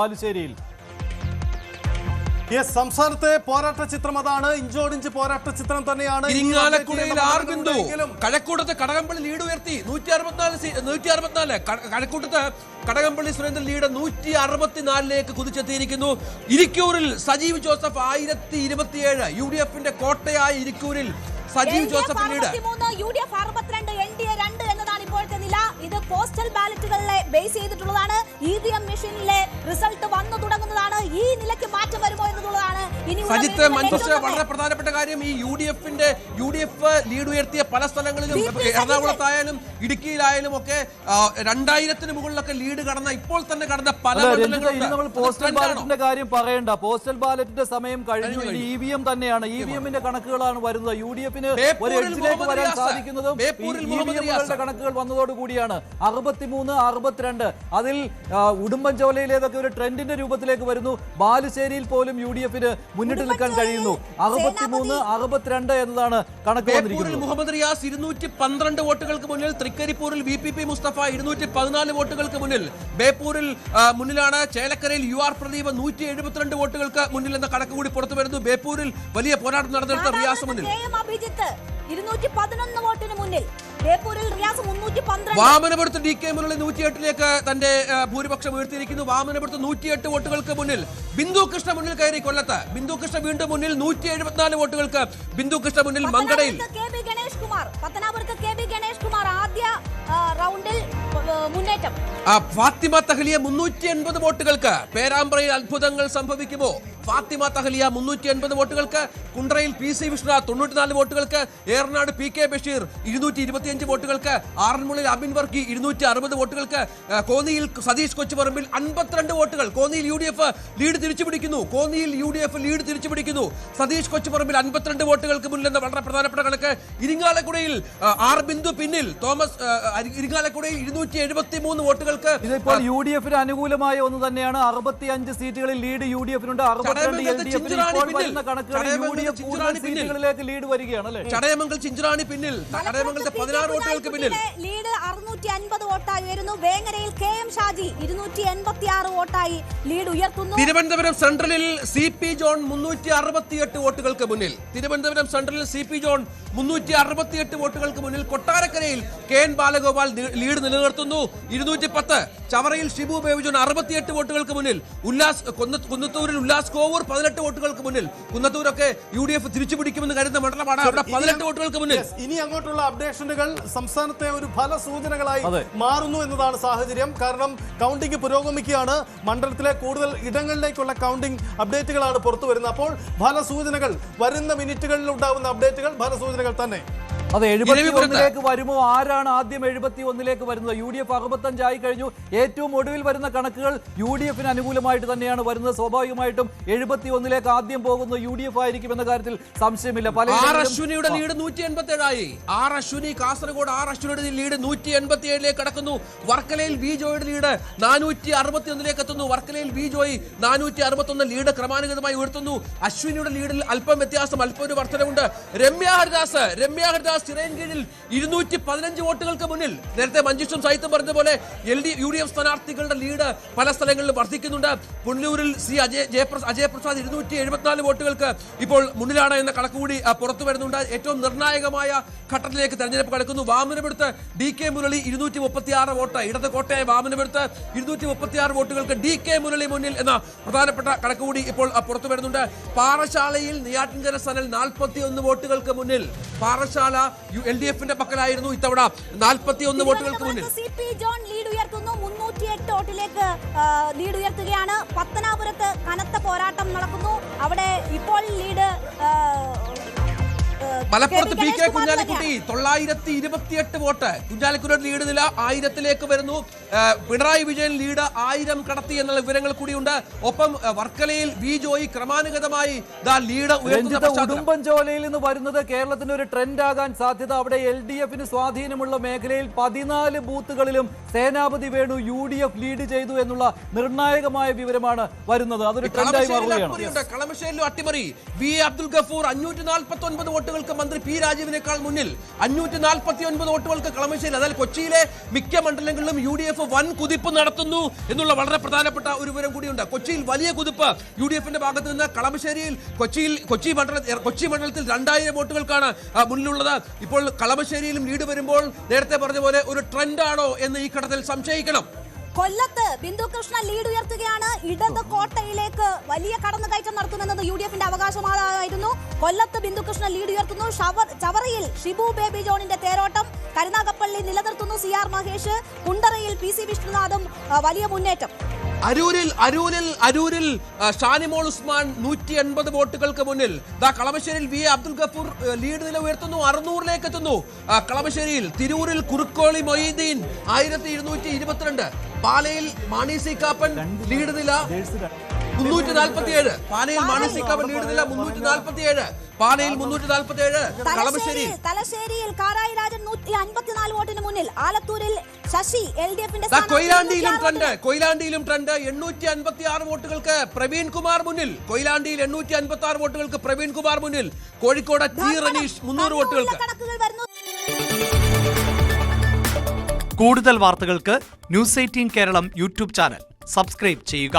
ബാലുശ്ശേരിയിൽ സംസ്ഥാനത്തെ പോരാട്ട ചിത്രം അതാണ്. ഇഞ്ചോടിഞ്ച് പോരാട്ട ചിത്രം തന്നെയാണ്. കഴക്കൂട്ടത്ത് കടകംപള്ളി ലീഡ് ഉയർത്തി 164. കഴക്കൂട്ടത്ത് കടകംപള്ളി സുരേന്ദ്രൻ ലീഡ് 164ലേക്ക് കുതിച്ചെത്തിയിരിക്കുന്നു. ഇരിക്കൂറിൽ സജീവ് ജോസഫ് 1027. UDF-ന്റെ കോട്ടയായ ഇരിക്കൂരിൽ Sajeev Joseph lead 63, UDF 62, NDA 2 എന്നതാണ് ഇപ്പോഴത്തെ നില. ഇത് പോസ്റ്റൽ ബാലറ്റുകളെ ബേസ് ചെയ്തിട്ടുള്ളതാണ്. EVM മെഷീനിലെ റിസൾട്ട് വന്നു തുടങ്ങുന്നതാണ്. ഈ നിലയ്ക്ക് മാറ്റം വരുമോ എന്നുള്ളതാണ് സജിത്ത് മഞ്ജുഷ. വളരെ പ്രധാനപ്പെട്ട കാര്യം, ഈ UDF ലീഡ് ഉയർത്തിയ പല സ്ഥലങ്ങളിലും എറണാകുളത്തായാലും ഇടുക്കിയിലായാലും ഒക്കെ 2000-ന് മുകളിലൊക്കെ ലീഡ് കടന്ന ഇപ്പോൾ തന്നെ കടന്ന പല പോസ്റ്റൽ ബാലറ്റിന്റെ കാര്യം പറയണ്ട. പോസ്റ്റൽ ബാലറ്റിന്റെ സമയം കഴിഞ്ഞു. EVM തന്നെയാണ്. EVM-ന്റെ കണക്കുകളാണ് വരുന്നത്. UDF ഒരു എഡ്ജിലേക്ക് വരാൻ സാധിക്കുന്നതും EVM-കളുടെ കണക്കുകൾ വന്നതോടുകൂടിയാണ്. 63, 62. അതിൽ ഉടുമ്പൻചോലയിലേതൊക്കെ ഒരു ട്രെൻഡിന്റെ രൂപത്തിലേക്ക് വരുന്നു. ബാലുശ്ശേരിയിൽ പോലും UDF-ന് മുന്നിട്ട് നിൽക്കാൻ കഴിയുന്നു. 63, 62 എന്നതാണ് കണക്ക് വന്നിരിക്കുന്നത്. മുഹമ്മദ് റിയാസ് 212 വോട്ടുകൾക്ക് മുന്നിൽ. തൃക്കരിപ്പൂരിൽ VPP മുസ്തഫ 214 വോട്ടുകൾക്ക് മുന്നിൽ. ബേപ്പൂരിൽ മുന്നിലാണ്. ചേലക്കരയിൽ UR പ്രദീപ് 172 വോട്ടുകൾക്ക് മുന്നിൽ എന്ന കണക്ക് കൂടി പുറത്തു വരുന്നു. ബേപ്പൂരിൽ വലിയ പോരാട്ടം നടന്നെടുത്ത റിയാസ് മുന്നിൽ. 211 വോട്ടിന് മുന്നിൽ. വാമനപുരത്ത് DK മുരളി 108ലേക്ക് തന്റെ ഭൂരിപക്ഷം ഉയർത്തിയിരിക്കുന്നു. വാമനപുരത്ത് 108 വോട്ടുകൾക്ക് മുന്നിൽ. ബിന്ദു കൃഷ്ണ മുന്നിൽ കയറി കൊല്ലത്ത്. ബിന്ദു കൃഷ്ണ വീണ്ടും മുന്നിൽ 174 വോട്ടുകൾക്ക്. ബിന്ദു കൃഷ്ണ മുന്നിൽ. മങ്കടയിൽ പത്തനാപുരത്ത് KB ഗണേഷ് കുമാർ ആദ്യ റൗണ്ടിൽ മുന്നേറ്റം. ഫാത്തിമ തഹ്ലിയ 380 വോട്ടുകൾക്ക്. പേരാമ്പ്രയിൽ അത്ഭുതങ്ങൾ സംഭവിക്കുമോ? ഫാത്തിമ തഹ്ലിയ 380 വോട്ടുകൾക്ക്. കുണ്ട്രയിൽ PC വിശ്വനാഥ് 94 വോട്ടുകൾക്ക്. ഏറനാട് PK ബഷീർ 225 വോട്ടുകൾക്ക്. ആറന്മുളയിൽ അബിൻ വർക്കി 260 വോട്ടുകൾക്ക്. കോന്നിയിൽ സതീഷ് കൊച്ചുപറമ്പിൽ 52 വോട്ടുകൾ. കോന്നിയിൽ UDF ലീഡ് തിരിച്ചുപിടിക്കുന്നു. സതീഷ് കൊച്ചുപറമ്പിൽ 52 വോട്ടുകൾക്ക് മുന്നിൽ എന്ന വളരെ പ്രധാനപ്പെട്ട കണക്ക്. ഇരിങ്ങാലക്കുടയിൽ R ബിന്ദു പിന്നിൽ. തോമസ് ഇരിങ്ങാലക്കുടയിൽ 273 വോട്ടുകൾക്ക്. ഇതിപ്പോൾ UDF-ന് അനുകൂലമായ ഒന്ന് തന്നെയാണ്. 65 സീറ്റുകളിൽ ലീഡ് UDF-നുണ്ട്. 62 LDF-ന് ഇപ്പോൾ വരുന്ന കണക്കുകളിൽ UDF കൂടുതൽ സീറ്റുകളിലേക്ക് ലീഡ് വരികയാണ്. അല്ലേ? ചടയമംഗൽ ചിഞ്ചുറാണി പിന്നിൽ. ചടയമംഗലത്തെ 16 വോട്ടുകൾക്ക് പിന്നിൽ. ലീഡ് 650 വോട്ടായി വരുന്നു. വേങ്ങരയിൽ KM ഷാജി 286 വോട്ടായി ലീഡ് ഉയർത്തുന്നു. തിരുവനന്തപുരം സെൻട്രലിൽ CP ജോൺ 368 വോട്ടുകൾക്ക് മുന്നിൽ. 368 വോട്ടുകൾക്ക് മുന്നിൽ. കൊട്ടാരക്കരയിൽ KN ബാലഗോപാൽ ലീഡ് നിലനിർത്തുന്നു 210. ചവറയിൽ ഷിബു ബേബിജോൺ 68 വോട്ടുകൾക്ക് മുന്നിൽ. കുന്നത്തൂരിൽ ഉല്ലാസ് കോവൂർ 18 വോട്ടുകൾക്ക് മുന്നിൽ. കുന്നത്തൂരൊക്കെ UDF തിരിച്ചു പിടിക്കുമെന്ന് കരുതുന്ന മണ്ഡലമാണ്. അവിടെ 18 വോട്ടുകൾക്ക് മുന്നിൽ. ഇനി അങ്ങോട്ടുള്ള അപ്ഡേഷനുകൾ സംസ്ഥാനത്തെ ഒരു ഫലസൂചനകളായി മാറുന്നു എന്നതാണ് സാഹചര്യം. കാരണം കൗണ്ടിംഗ് പുരോഗമിക്കുകയാണ്. മണ്ഡലത്തിലെ കൂടുതൽ ഇടങ്ങളിലേക്കുള്ള കൗണ്ടിംഗ് അപ്ഡേറ്റുകളാണ് പുറത്തു വരുന്നത്. അപ്പോൾ ഫലസൂചനകൾ വരുന്ന മിനിറ്റുകളിൽ ഉണ്ടാകുന്ന അപ്ഡേറ്റുകൾ ഫലസൂചനകൾ തന്നെ. അതെ, 71ലേക്ക് വരുമോ? ആരാണ് ആദ്യം 71ലേക്ക് വരുന്നത്? UDF 65 ആയി കഴിഞ്ഞു. ഏറ്റവും ഒടുവിൽ വരുന്ന കണക്കുകൾ UDF-ന് അനുകൂലമായിട്ട് തന്നെയാണ് വരുന്നത്. സ്വാഭാവികമായിട്ടും 71ലേക്ക് ആദ്യം പോകുന്നത് UDF ആയിരിക്കും എന്ന കാര്യത്തിൽ സംശയമില്ല. അശ്വിനിയുടെ ലീഡ് 187 ആയി. അശ്വിനി കാസർഗോഡ് അശ്വിനിയുടെ ലീഡ് 187ലേക്ക് കടക്കുന്നു. വർക്കലയിൽ V ജോയുടെ ലീഡ് 461ലേക്ക് എത്തുന്നു. വർക്കലയിൽ V ജോയി 461 ലീഡ് ക്രമാനുഗതമായി ഉയർത്തുന്നു. അശ്വിനിയുടെ ലീഡിൽ അല്പം വ്യത്യാസം, അല്പം ഒരു വർധനവുണ്ട്. രമ്യ ഹരിദാസ് ചിറയൻകീഴിൽ 215 വോട്ടുകൾക്ക് മുന്നിൽ. നേരത്തെ മഞ്ജുഷും സാഹിത്യം പറഞ്ഞതുപോലെ UDF സ്ഥാനാർത്ഥികളുടെ ലീഡ് പല സ്ഥലങ്ങളിലും വർദ്ധിക്കുന്നുണ്ട്. പുനലൂരിൽ അജയപ്രസാദ് 274 വോട്ടുകൾക്ക് ഇപ്പോൾ മുന്നിലാണ് എന്ന കണക്കുകൂടി പുറത്തു വരുന്നുണ്ട്. ഏറ്റവും നിർണായകമായ ഘട്ടത്തിലേക്ക് തെരഞ്ഞെടുപ്പ് കടക്കുന്നു. വാമനപുരത്ത് DK മുരളി 236 വോട്ട്. ഇടത് കോട്ടയായ വാമനപുരത്ത് 236 വോട്ടുകൾക്ക് DK മുരളി മുന്നിൽ എന്ന പ്രധാനപ്പെട്ട കണക്കുകൂടി ഇപ്പോൾ പുറത്തു വരുന്നുണ്ട്. പാറശാലയിൽ നെയ്യാറ്റിൻകര സനൽ 41 വോട്ടുകൾക്ക് മുന്നിൽ. പാറശാല LDF-ന്റെ പക്കലായിരുന്നു. ഇത്തവണ 41 വോട്ടുകൾക്ക് മുന്നിൽ. CP ജോൺ ലീഡ് ഉയർത്തുന്നു. 308 വോട്ടിലേക്ക് ലീഡ് ഉയർത്തുകയാണ്. പത്തനാപുരത്ത് കനത്ത പോരാട്ടം നടക്കുന്നു. അവിടെ ഇപ്പോൾ ലീഡ് മലപ്പുറത്ത് PK കുഞ്ഞാലിക്കുട്ടി 928 വോട്ട്. കുഞ്ഞാലിക്കുട്ടിയുടെ ലീഡ് നില 1000ലേക്ക് വരുന്നു. പിണറായി വിജയൻ ലീഡ് 1000 കടത്തി എന്നുള്ള വിവരങ്ങൾ കൂടിയുണ്ട്. ഒപ്പം വർക്കലയിൽ V ജോയി ക്രമാനുഗതമായി ലീഡ് ഉയർത്തുന്ന ഉടുമ്പൻചോലയിൽ നിന്ന് വരുന്നത് കേരളത്തിന്റെ ഒരു ട്രെൻഡ് ആകാൻ സാധ്യത. അവിടെ LDF-ന് സ്വാധീനമുള്ള മേഖലയിൽ 14 ബൂത്തുകളിലും സേനാപതി വേണു UDF ലീഡ് ചെയ്തു എന്നുള്ള നിർണായകമായ വിവരമാണ് വരുന്നത്. അതൊരു ട്രെൻഡായി മാറുകയാണ്. കളമശ്ശേരിയിലും അട്ടിമറി. V അബ്ദുൽ ഗഫൂർ 549 വോട്ടുകൾക്ക് മന്ത്രി പി രാജീവിനേക്കാൾ മുന്നിൽ 549 വോട്ടുകൾക്ക് കളമശ്ശേരി. അതായത് കൊച്ചിയിലെ മിക്ക മണ്ഡലങ്ങളിലും UDF വൻ കുതിപ്പ് നടത്തുന്നു എന്നുള്ള വളരെ പ്രധാനപ്പെട്ട ഒരു വിവരം കൂടിയുണ്ട്. കൊച്ചിയിൽ വലിയ കുതിപ്പ് UDFന്റെ ഭാഗത്ത് നിന്ന്. കളമശ്ശേരിയിൽ കൊച്ചി മണ്ഡലത്തിൽ 2000 വോട്ടുകൾക്കാണ് മുന്നിലുള്ളത്. ഇപ്പോൾ കളമശ്ശേരിയിലും ലീഡ് വരുമ്പോൾ നേരത്തെ പറഞ്ഞ പോലെ ഒരു ട്രെൻഡാണോ എന്ന് ഈ ഘട്ടത്തിൽ സംശയിക്കണം. കൊല്ലത്ത് ബിന്ദുകൃഷ്ണ ലീഡ് ഉയർത്തുകയാണ്. ഇടത് കോട്ടയിലേക്ക് വലിയ കടന്നുകയറ്റം നടത്തുമെന്നത് UDFന്റെ അവകാശമായിരുന്നു. കൊല്ലത്ത് ബിന്ദുകൃഷ്ണ ലീഡ് ഉയർത്തുന്നു. ചവറയിൽ ഷിബു ബേബി ജോണിന്റെ തേരോട്ടം. കരുനാഗപ്പള്ളി നിലനിർത്തുന്നു CR മഹേഷ്. കുണ്ടറയിൽ PC വിഷ്ണുനാഥും വലിയ മുന്നേറ്റം. അരൂരിൽ ഷാനിമോൾ ഉസ്മാൻ 180 വോട്ടുകൾക്ക് മുന്നിൽ. കളമശ്ശേരിയിൽ VA അബ്ദുൽ ഗഫൂർ ലീഡ് നില ഉയർത്തുന്നു, 600ലേക്ക് എത്തുന്നു. കളമശ്ശേരിയിൽ തിരൂരിൽ കുറുക്കോളി മൊയ്തീൻ 1222. പാലയിൽ മാണി സി കാപ്പൻ ലീഡ് നില 347. പാലയിൽ മാണി സി കാപ്പൻ ലീഡ് നില 347. പാലയിൽ 347. തലശ്ശേരിയിൽ കാരായി രാജൻ 154 വോട്ടിന് മുന്നിൽ. ആലത്തൂരിൽ ശശി LDFന്റെ കൊയിലാണ്ടിയിലും ട്രെൻഡ് 856 വോട്ടുകൾക്ക് പ്രവീൺ കുമാർ മുന്നിൽ. കൊയിലാണ്ടിയിൽ 856 വോട്ടുകൾക്ക് പ്രവീൺ കുമാർ മുന്നിൽ. കോഴിക്കോട് T റനീഷ് 300 വോട്ടുകൾക്ക്. കൂടുതൽ വാർത്തകൾക്ക് News 18 Kerala YouTube channel subscribe ചെയ്യുക.